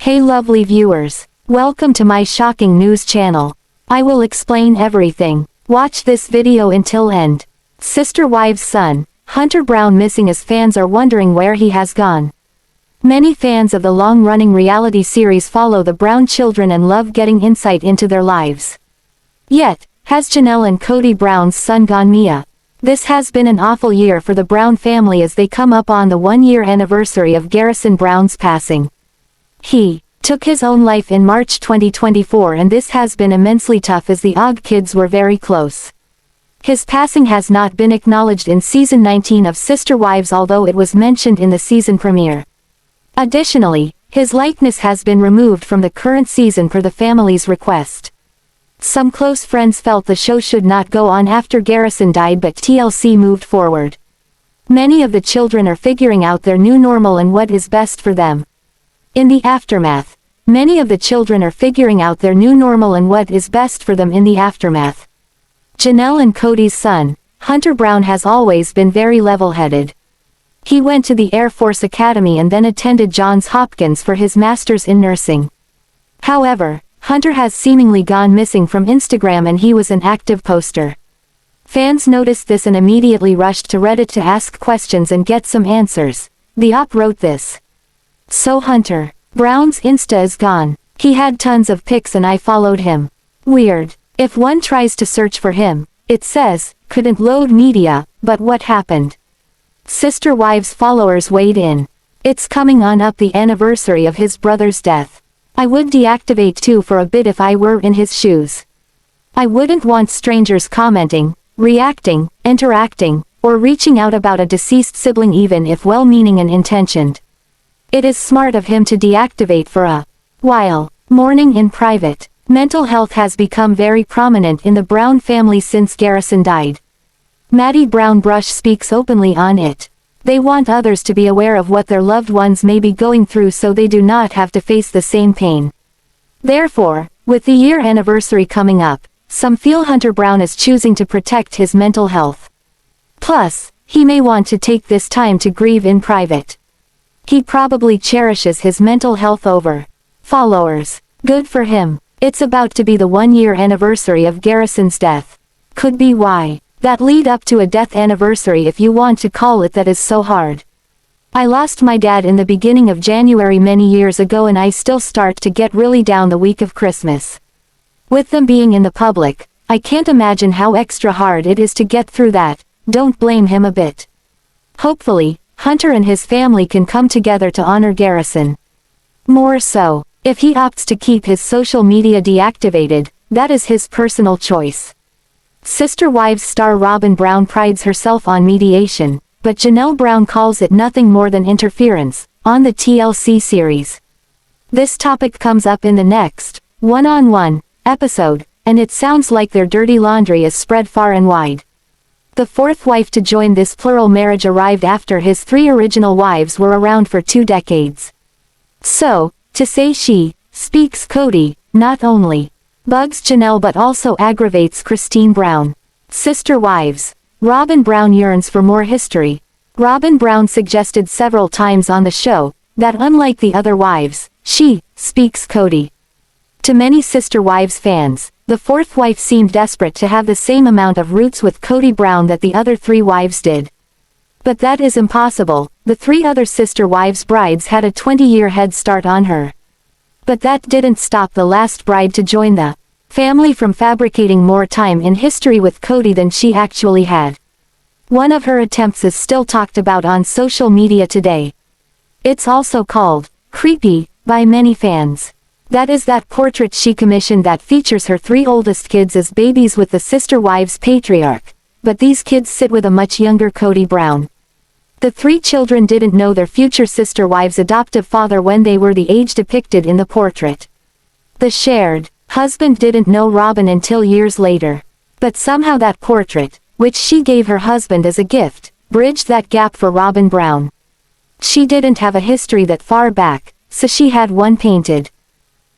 Hey lovely viewers, welcome to my shocking news channel. I will explain everything. Watch this video until end. Sister Wives' son, Hunter Brown missing as fans are wondering where he has gone. Many fans of the long-running reality series follow the Brown children and love getting insight into their lives. Yet, has Janelle and Kody Brown's son gone Mia? This has been an awful year for the Brown family as they come up on the one-year anniversary of Garrison Brown's passing. He took his own life in March 2024, and this has been immensely tough as the Og kids were very close. His passing has not been acknowledged in season 19 of Sister Wives, although it was mentioned in the season premiere. Additionally, his likeness has been removed from the current season per the family's request. Some close friends felt the show should not go on after Garrison died, but TLC moved forward. Many of the children are figuring out their new normal and what is best for them. In the aftermath, many of the children are figuring out their new normal and what is best for them in the aftermath. Janelle and Kody's son, Hunter Brown, has always been very level-headed. He went to the Air Force Academy and then attended Johns Hopkins for his master's in nursing. However, Hunter has seemingly gone missing from Instagram, and he was an active poster. Fans noticed this and immediately rushed to Reddit to ask questions and get some answers. The op wrote this: "So Hunter Brown's Insta is gone. He had tons of pics and I followed him. Weird. If one tries to search for him, it says, couldn't load media, but what happened?" Sister Wives followers weighed in. "It's coming on up the anniversary of his brother's death. I would deactivate too for a bit if I were in his shoes. I wouldn't want strangers commenting, reacting, interacting, or reaching out about a deceased sibling even if well-meaning and intentioned. It is smart of him to deactivate for a while." Mourning in private. Mental health has become very prominent in the Brown family since Garrison died. Maddie Brown Brush speaks openly on it. They want others to be aware of what their loved ones may be going through so they do not have to face the same pain. Therefore, with the year anniversary coming up, some feel Hunter Brown is choosing to protect his mental health. Plus, he may want to take this time to grieve in private. He probably cherishes his mental health over followers. Good for him. It's about to be the one-year anniversary of Garrison's death. Could be why that lead up to a death anniversary, if you want to call it that, is so hard. I lost my dad in the beginning of January many years ago, and I still start to get really down the week of Christmas. With them being in the public, I can't imagine how extra hard it is to get through that. Don't blame him a bit. Hopefully, Hunter and his family can come together to honor Garrison. More so, if he opts to keep his social media deactivated, that is his personal choice. Sister Wives star Robin Brown prides herself on mediation, but Janelle Brown calls it nothing more than interference, on the TLC series. This topic comes up in the next one-on-one episode, and it sounds like their dirty laundry is spread far and wide. The fourth wife to join this plural marriage arrived after his three original wives were around for 2 decades. So, to say she speaks Kody not only bugs Janelle but also aggravates Christine Brown. Sister Wives. Robin Brown yearns for more history. Robin Brown suggested several times on the show that unlike the other wives, she speaks Kody. To many Sister Wives fans, the fourth wife seemed desperate to have the same amount of roots with Kody Brown that the other 3 wives did. But that is impossible. The 3 other Sister Wives brides had a 20-year head start on her. But that didn't stop the last bride to join the family from fabricating more time in history with Kody than she actually had. One of her attempts is still talked about on social media today. It's also called creepy by many fans. That is that portrait she commissioned that features her 3 oldest kids as babies with the Sister Wives patriarch, but these kids sit with a much younger Kody Brown. The 3 children didn't know their future Sister Wives' adoptive father when they were the age depicted in the portrait. The shared husband didn't know Robin until years later. But somehow that portrait, which she gave her husband as a gift, bridged that gap for Robin Brown. She didn't have a history that far back, so she had one painted.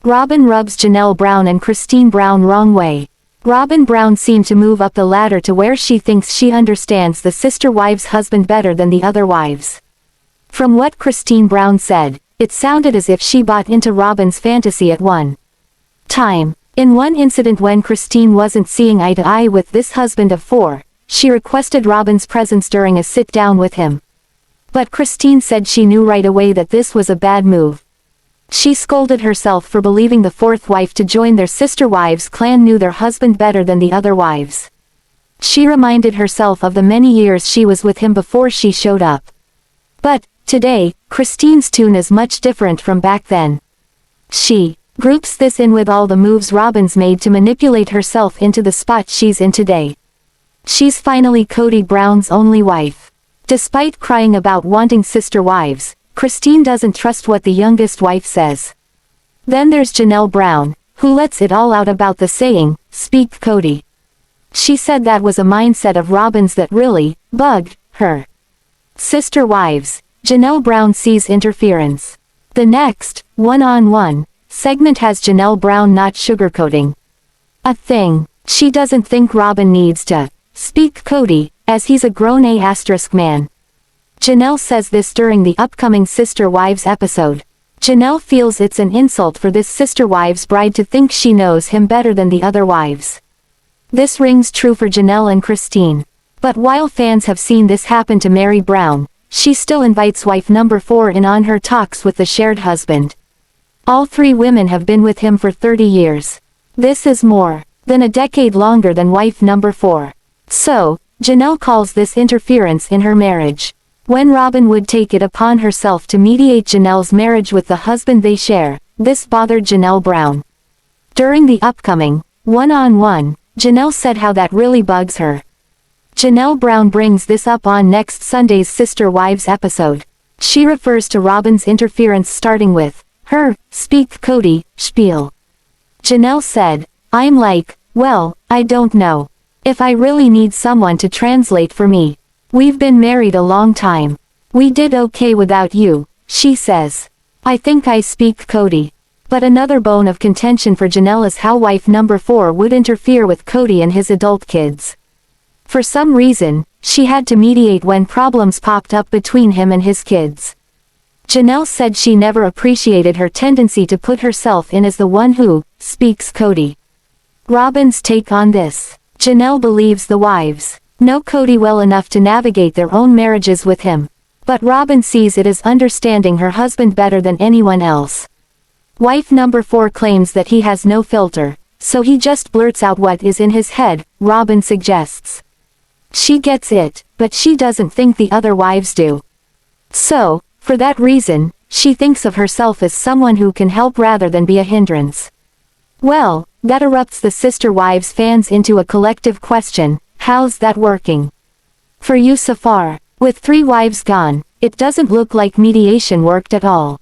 Robin rubs Janelle Brown and Christine Brown wrong way. Robin Brown seemed to move up the ladder to where she thinks she understands the Sister Wives' husband better than the other wives. From what Christine Brown said, it sounded as if she bought into Robin's fantasy at one time. In one incident when Christine wasn't seeing eye to eye with this husband of four, she requested Robin's presence during a sit-down with him. But Christine said she knew right away that this was a bad move. She scolded herself for believing the fourth wife to join their sister wives' clan knew their husband better than the other wives. She reminded herself of the many years she was with him before she showed up. But, today, Christine's tune is much different from back then. She groups this in with all the moves Robin's made to manipulate herself into the spot she's in today. She's finally Kody Brown's only wife. Despite crying about wanting sister wives, Christine doesn't trust what the youngest wife says. Then there's Janelle Brown, who lets it all out about the saying, "Speak Kody." She said that was a mindset of Robin's that really bugged her. Sister wives, Janelle Brown sees interference. The next, one-on-one segment has Janelle Brown not sugarcoating a thing. She doesn't think Robin needs to speak Kody, as he's a grown man. Janelle says this during the upcoming Sister Wives episode. Janelle feels it's an insult for this Sister Wives bride to think she knows him better than the other wives. This rings true for Janelle and Christine. But while fans have seen this happen to Meri Brown, she still invites wife number 4 in on her talks with the shared husband. All 3 women have been with him for 30 years. This is more than a decade longer than wife number 4. So, Janelle calls this interference in her marriage. When Robin would take it upon herself to mediate Janelle's marriage with the husband they share, this bothered Janelle Brown. During the upcoming one-on-one, Janelle said how that really bugs her. Janelle Brown brings this up on next Sunday's Sister Wives episode. She refers to Robin's interference starting with her "Speak Kody" spiel. Janelle said, "I'm like, well, I don't know if I really need someone to translate for me. We've been married a long time. We did okay without you," she says. "I think I speak Kody." But another bone of contention for Janelle is how wife number 4 would interfere with Kody and his adult kids. For some reason, she had to mediate when problems popped up between him and his kids. Janelle said she never appreciated her tendency to put herself in as the one who speaks Kody. Robin's take on this. Janelle believes the wives know Kody well enough to navigate their own marriages with him. But Robin sees it as understanding her husband better than anyone else. Wife number 4 claims that he has no filter, so he just blurts out what is in his head, Robin suggests. She gets it, but she doesn't think the other wives do. So, for that reason, she thinks of herself as someone who can help rather than be a hindrance. Well, that erupts the Sister Wives fans into a collective question: how's that working for you so far? With 3 wives gone, it doesn't look like mediation worked at all.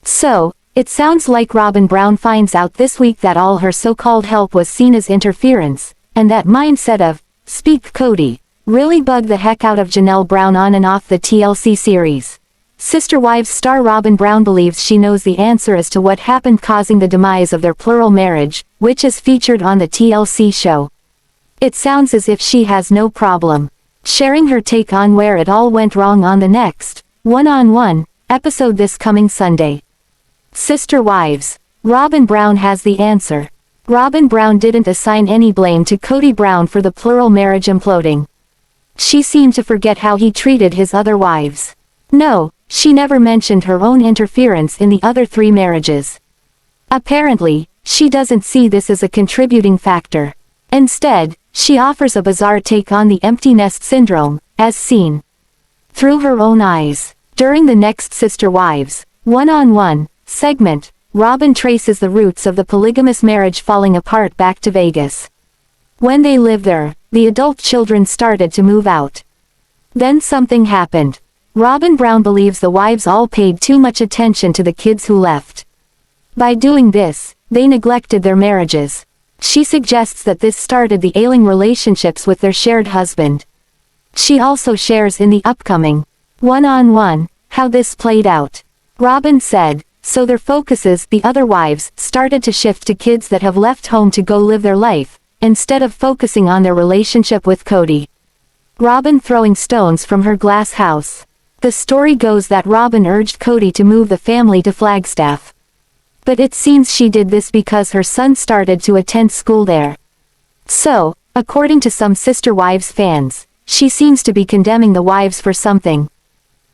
So, it sounds like Robin Brown finds out this week that all her so-called help was seen as interference, and that mindset of "Speak Kody" really bugged the heck out of Janelle Brown on and off the TLC series. Sister Wives star Robin Brown believes she knows the answer as to what happened causing the demise of their plural marriage, which is featured on the TLC show. It sounds as if she has no problem sharing her take on where it all went wrong on the next one-on-one episode this coming Sunday. Sister Wives. Robin Brown has the answer. Robin Brown didn't assign any blame to Kody Brown for the plural marriage imploding. She seemed to forget how he treated his other wives. No, she never mentioned her own interference in the other 3 marriages. Apparently, she doesn't see this as a contributing factor. Instead, she offers a bizarre take on the empty nest syndrome, as seen through her own eyes. During the next Sister Wives one-on-one segment, Robin traces the roots of the polygamous marriage falling apart back to Vegas. When they lived there, the adult children started to move out. Then something happened. Robin Brown believes the wives all paid too much attention to the kids who left. By doing this, they neglected their marriages. She suggests that this started the ailing relationships with their shared husband. She also shares in the upcoming one-on-one how this played out. Robin said, so their focuses, the other wives, started to shift to kids that have left home to go live their life, instead of focusing on their relationship with Kody. Robin throwing stones from her glass house. The story goes that Robin urged Kody to move the family to Flagstaff. But it seems she did this because her son started to attend school there. So, according to some Sister Wives fans, she seems to be condemning the wives for something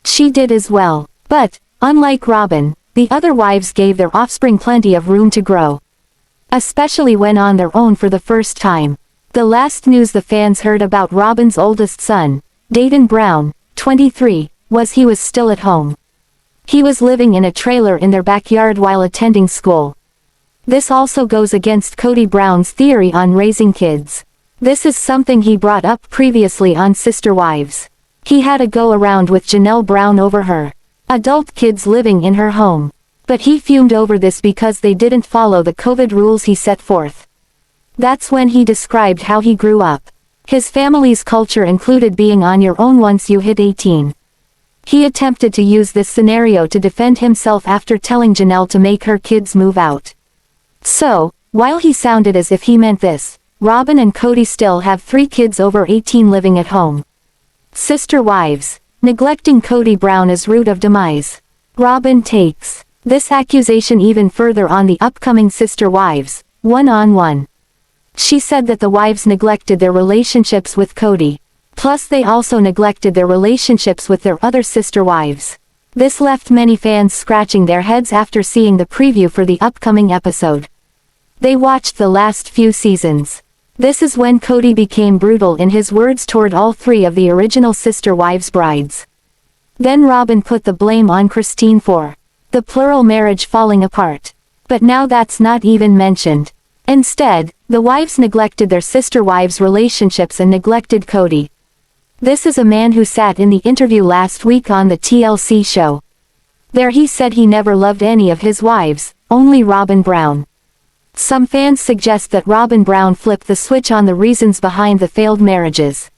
she did as well. But, unlike Robin, the other wives gave their offspring plenty of room to grow. Especially when on their own for the first time. The last news the fans heard about Robin's oldest son, Dayton Brown, 23, was he was still at home. He was living in a trailer in their backyard while attending school. This also goes against Kody Brown's theory on raising kids. This is something he brought up previously on Sister Wives. He had a go-around with Janelle Brown over her adult kids living in her home. But he fumed over this because they didn't follow the COVID rules he set forth. That's when he described how he grew up. His family's culture included being on your own once you hit 18. He attempted to use this scenario to defend himself after telling Janelle to make her kids move out. So, while he sounded as if he meant this, Robin and Kody still have 3 kids over 18 living at home. Sister Wives, neglecting Kody Brown as root of demise. Robin takes this accusation even further on the upcoming Sister Wives, one-on-one. She said that the wives neglected their relationships with Kody. Plus they also neglected their relationships with their other sister wives. This left many fans scratching their heads after seeing the preview for the upcoming episode. They watched the last few seasons. This is when Kody became brutal in his words toward all 3 of the original Sister Wives brides. Then Robin put the blame on Christine for the plural marriage falling apart. But now that's not even mentioned. Instead, the wives neglected their sister wives' relationships and neglected Kody. This is a man who sat in the interview last week on the TLC show. There he said he never loved any of his wives, only Robin Brown. Some fans suggest that Robin Brown flipped the switch on the reasons behind the failed marriages.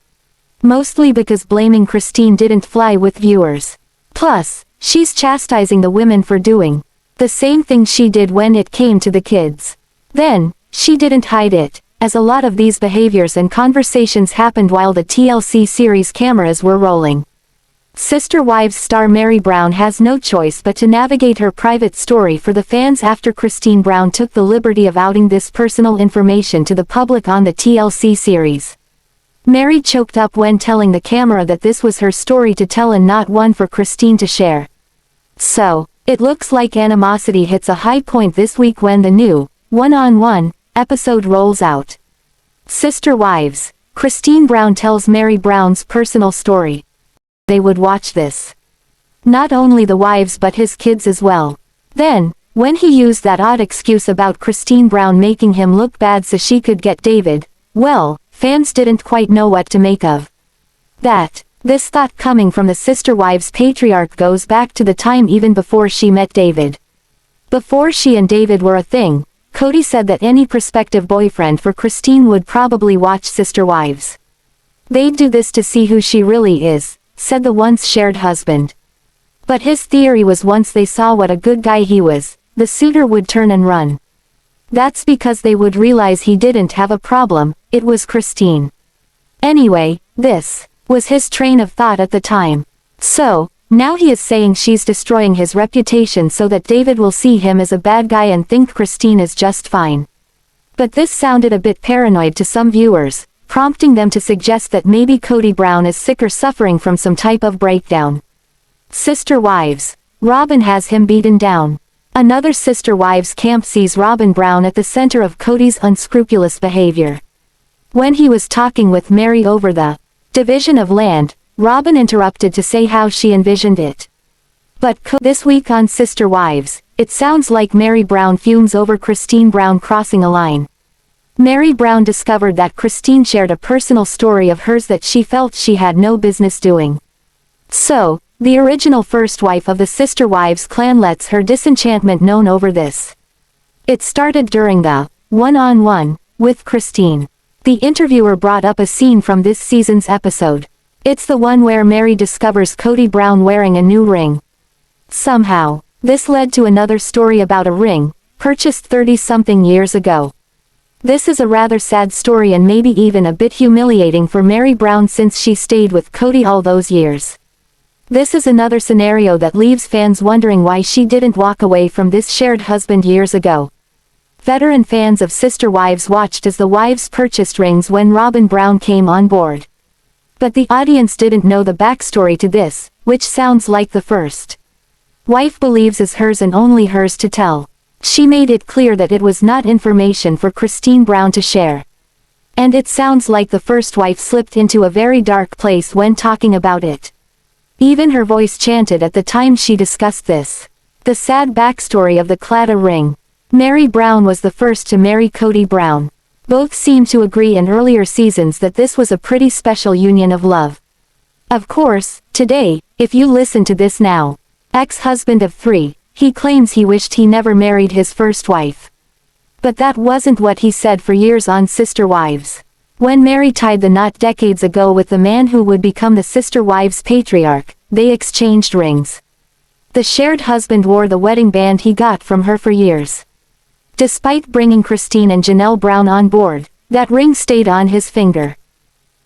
Mostly because blaming Christine didn't fly with viewers. Plus, she's chastising the women for doing the same thing she did when it came to the kids. Then, she didn't hide it, as a lot of these behaviors and conversations happened while the TLC series cameras were rolling. Sister Wives star Meri Brown has no choice but to navigate her private story for the fans after Christine Brown took the liberty of outing this personal information to the public on the TLC series. Meri choked up when telling the camera that this was her story to tell and not one for Christine to share. So, it looks like animosity hits a high point this week when the new one-on-one episode rolls out. Sister Wives, Christine Brown tells Meri Brown's personal story. They would watch this. Not only the wives but his kids as well. Then, when he used that odd excuse about Christine Brown making him look bad so she could get David, well, fans didn't quite know what to make of that. This thought coming from the Sister Wives patriarch goes back to the time even before she met David. Before she and David were a thing, Kody said that any prospective boyfriend for Christine would probably watch Sister Wives. They'd do this to see who she really is, said the once shared husband. But his theory was once they saw what a good guy he was, the suitor would turn and run. That's because they would realize he didn't have a problem, it was Christine. Anyway, this was his train of thought at the time. So, now he is saying she's destroying his reputation so that David will see him as a bad guy and think Christine is just fine. But this sounded a bit paranoid to some viewers, prompting them to suggest that maybe Kody Brown is sick or suffering from some type of breakdown. Sister Wives, Robin has him beaten down. Another Sister Wives camp sees Robin Brown at the center of Kody's unscrupulous behavior. When he was talking with Meri over the division of land, Robin interrupted to say how she envisioned it. But this week on Sister Wives, it sounds like Meri Brown fumes over Christine Brown crossing a line. Meri Brown discovered that Christine shared a personal story of hers that she felt she had no business doing. So, the original first wife of the Sister Wives clan lets her disenchantment known over this. It started during the one-on-one with Christine. The interviewer brought up a scene from this season's episode. It's the one where Meri discovers Kody Brown wearing a new ring. Somehow, this led to another story about a ring, purchased 30-something years ago. This is a rather sad story and maybe even a bit humiliating for Meri Brown since she stayed with Kody all those years. This is another scenario that leaves fans wondering why she didn't walk away from this shared husband years ago. Veteran fans of Sister Wives watched as the wives purchased rings when Robin Brown came on board. But the audience didn't know the backstory to this, which sounds like the first wife believes is hers and only hers to tell. She made it clear that it was not information for Christine Brown to share. And it sounds like the first wife slipped into a very dark place when talking about it. Even her voice chanted at the time she discussed this. The sad backstory of the Claddagh ring. Meri Brown was the first to marry Kody Brown. Both seemed to agree in earlier seasons that this was a pretty special union of love. Of course, today, if you listen to this now, ex-husband of 3, he claims he wished he never married his first wife. But that wasn't what he said for years on Sister Wives. When Meri tied the knot decades ago with the man who would become the Sister Wives patriarch, they exchanged rings. The shared husband wore the wedding band he got from her for years. Despite bringing Christine and Janelle Brown on board, that ring stayed on his finger.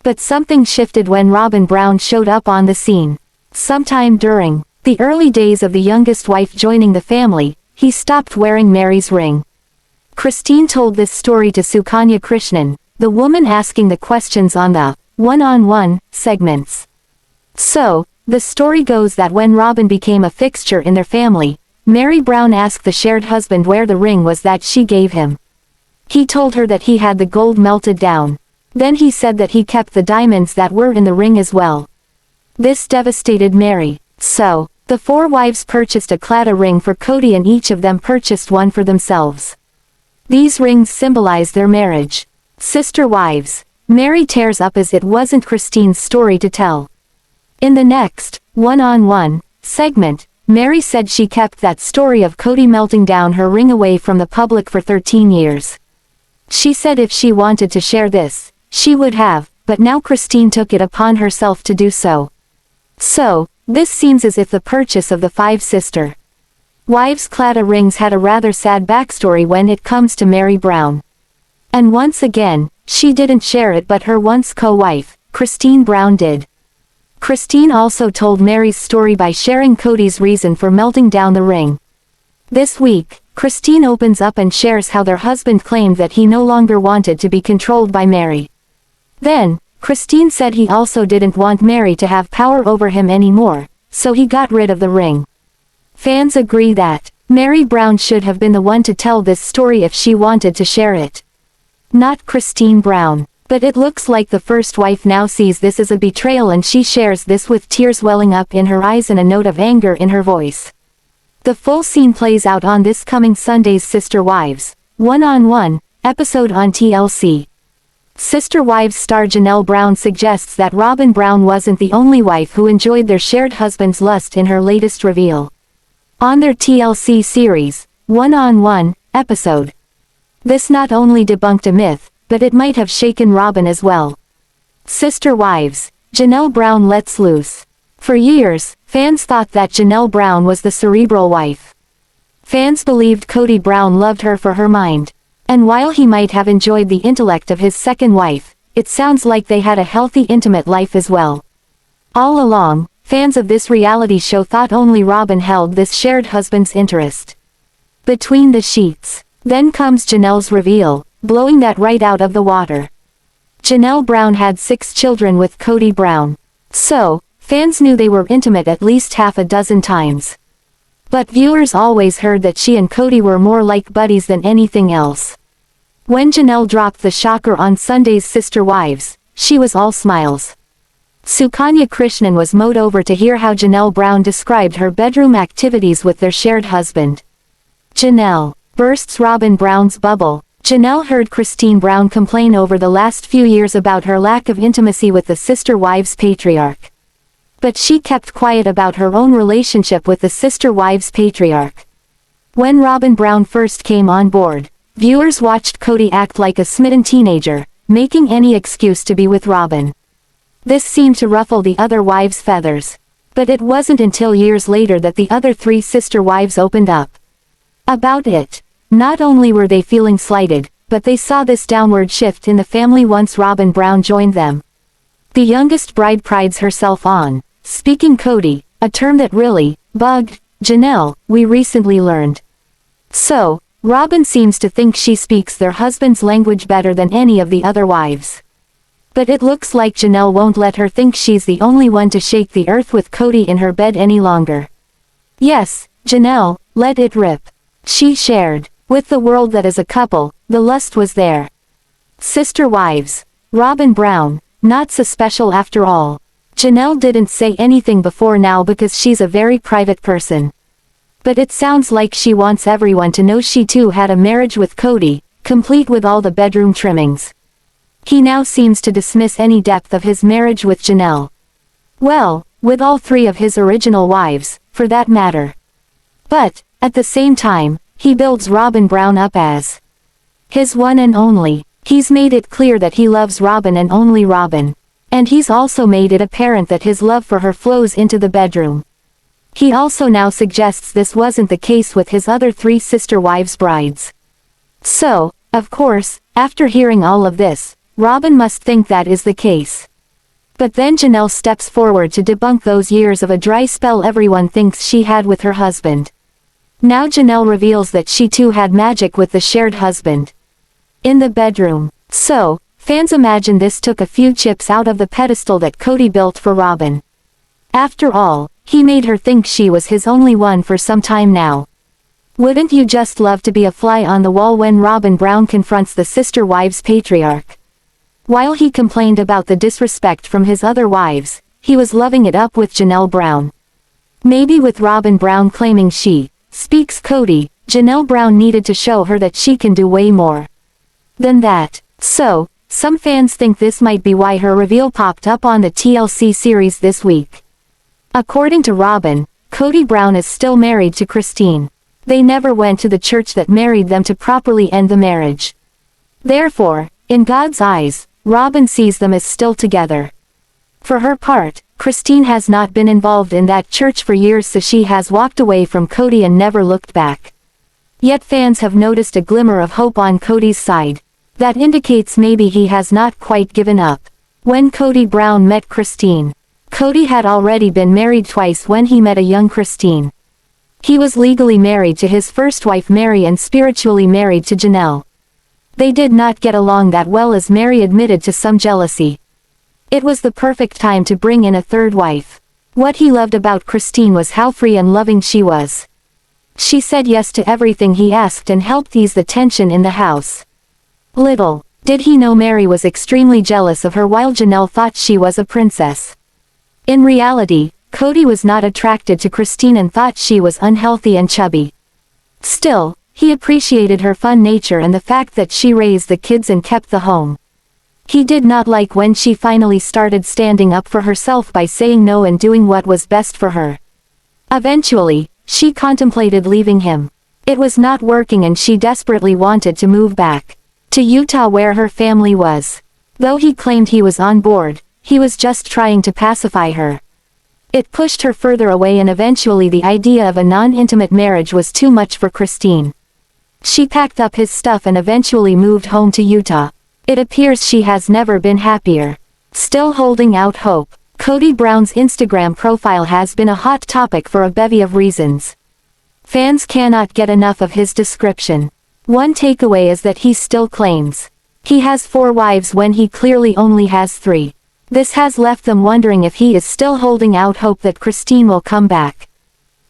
But something shifted when Robin Brown showed up on the scene. Sometime during the early days of the youngest wife joining the family, he stopped wearing Meri's ring. Christine told this story to Sukanya Krishnan, the woman asking the questions on the one-on-one segments. So, the story goes that when Robin became a fixture in their family, Meri Brown asked the shared husband where the ring was that she gave him. He told her that he had the gold melted down. Then he said that he kept the diamonds that were in the ring as well. This devastated Meri. So, the 4 wives purchased a Claddagh ring for Kody and each of them purchased one for themselves. These rings symbolize their marriage. Sister Wives. Meri tears up as it wasn't Christine's story to tell. In the next, one-on-one segment, Meri said she kept that story of Kody melting down her ring away from the public for 13 years. She said if she wanted to share this, she would have, but now Christine took it upon herself to do so. So, this seems as if the purchase of the 5 sister wives' Claddagh rings had a rather sad backstory when it comes to Meri Brown. And once again, she didn't share it but her once co-wife, Christine Brown did. Christine also told Meri's story by sharing Kody's reason for melting down the ring. This week, Christine opens up and shares how their husband claimed that he no longer wanted to be controlled by Meri. Then, Christine said he also didn't want Meri to have power over him anymore, so he got rid of the ring. Fans agree that Meri Brown should have been the one to tell this story if she wanted to share it. Not Christine Brown. But it looks like the first wife now sees this as a betrayal and she shares this with tears welling up in her eyes and a note of anger in her voice. The full scene plays out on this coming Sunday's Sister Wives one-on-one episode on TLC. Sister Wives star Janelle Brown suggests that Robin Brown wasn't the only wife who enjoyed their shared husband's lust in her latest reveal. On their TLC series, one-on-one episode. This not only debunked a myth, but it might have shaken Robin as well. Sister Wives, Janelle Brown lets loose. For years, fans thought that Janelle Brown was the cerebral wife. Fans believed Kody Brown loved her for her mind. And while he might have enjoyed the intellect of his second wife, it sounds like they had a healthy intimate life as well. All along, fans of this reality show thought only Robin held this shared husband's interest. Between the sheets. Then comes Janelle's reveal, blowing that right out of the water. Janelle Brown had 6 children with Kody Brown. So, fans knew they were intimate at least half a dozen times. But viewers always heard that she and Kody were more like buddies than anything else. When Janelle dropped the shocker on Sunday's Sister Wives, she was all smiles. Sukanya Krishnan was mowed over to hear how Janelle Brown described her bedroom activities with their shared husband. Janelle bursts Robin Brown's bubble. Janelle heard Christine Brown complain over the last few years about her lack of intimacy with the Sister Wives patriarch. But she kept quiet about her own relationship with the Sister Wives patriarch. When Robin Brown first came on board, viewers watched Kody act like a smitten teenager, making any excuse to be with Robin. This seemed to ruffle the other wives' feathers. But it wasn't until years later that the other 3 sister wives opened up about it. Not only were they feeling slighted, but they saw this downward shift in the family once Robin Brown joined them. The youngest bride prides herself on speaking Kody, a term that really bugged Janelle, we recently learned. So, Robin seems to think she speaks their husband's language better than any of the other wives. But it looks like Janelle won't let her think she's the only one to shake the earth with Kody in her bed any longer. Yes, Janelle, let it rip. She shared. With the world that is a couple, the lust was there. Sister wives. Robin Brown, not so special after all. Janelle didn't say anything before now because she's a very private person. But it sounds like she wants everyone to know she too had a marriage with Kody, complete with all the bedroom trimmings. He now seems to dismiss any depth of his marriage with Janelle. Well, with all three of his original wives, for that matter. But, at the same time, he builds Robin Brown up as his one and only. He's made it clear that he loves Robin and only Robin. And he's also made it apparent that his love for her flows into the bedroom. He also now suggests this wasn't the case with his other three sister wives' brides. So, of course, after hearing all of this, Robin must think that is the case. But then Janelle steps forward to debunk those years of a dry spell everyone thinks she had with her husband. Now Janelle reveals that she too had magic with the shared husband. In the bedroom. So, fans imagine this took a few chips out of the pedestal that Kody built for Robin. After all, he made her think she was his only one for some time now. Wouldn't you just love to be a fly on the wall when Robin Brown confronts the sister wives' patriarch? While he complained about the disrespect from his other wives, he was loving it up with Janelle Brown. Maybe with Robin Brown claiming she speaks Kody, Janelle Brown needed to show her that she can do way more than that. So, some fans think this might be why her reveal popped up on the TLC series this week. According to Robin, Kody Brown is still married to Christine. They never went to the church that married them to properly end the marriage. Therefore, in God's eyes, Robin sees them as still together. For her part, Christine has not been involved in that church for years, so she has walked away from Kody and never looked back. Yet fans have noticed a glimmer of hope on Kody's side. That indicates maybe he has not quite given up. When Kody Brown met Christine, Kody had already been married twice when he met a young Christine. He was legally married to his first wife Mary and spiritually married to Janelle. They did not get along that well, as Mary admitted to some jealousy. It was the perfect time to bring in a third wife. What he loved about Christine was how free and loving she was. She said yes to everything he asked and helped ease the tension in the house. Little did he know Mary was extremely jealous of her while Janelle thought she was a princess. In reality, Kody was not attracted to Christine and thought she was unhealthy and chubby. Still, he appreciated her fun nature and the fact that she raised the kids and kept the home. He did not like when she finally started standing up for herself by saying no and doing what was best for her. Eventually, she contemplated leaving him. It was not working and she desperately wanted to move back to Utah where her family was. Though he claimed he was on board, he was just trying to pacify her. It pushed her further away and eventually the idea of a non-intimate marriage was too much for Christine. She packed up his stuff and eventually moved home to Utah. It appears she has never been happier. Still holding out hope. Kody Brown's Instagram profile has been a hot topic for a bevy of reasons. Fans cannot get enough of his description. One takeaway is that he still claims he has 4 wives when he clearly only has 3. This has left them wondering if he is still holding out hope that Christine will come back.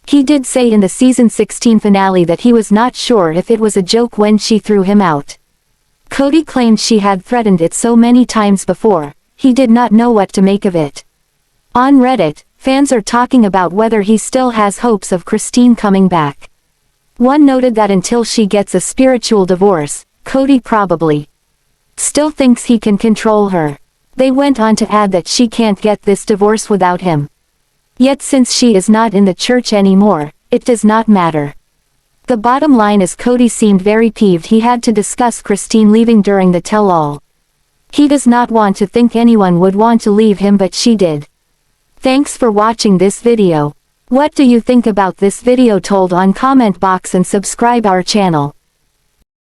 He did say in the season 16 finale that he was not sure if it was a joke when she threw him out. Kody claimed she had threatened it so many times before, he did not know what to make of it. On Reddit, fans are talking about whether he still has hopes of Christine coming back. One noted that until she gets a spiritual divorce, Kody probably still thinks he can control her. They went on to add that she can't get this divorce without him. Yet since she is not in the church anymore, it does not matter. The bottom line is Kody seemed very peeved he had to discuss Christine leaving during the tell-all. He does not want to think anyone would want to leave him, but she did. Thanks for watching this video. What do you think about this video? Told on comment box and subscribe our channel.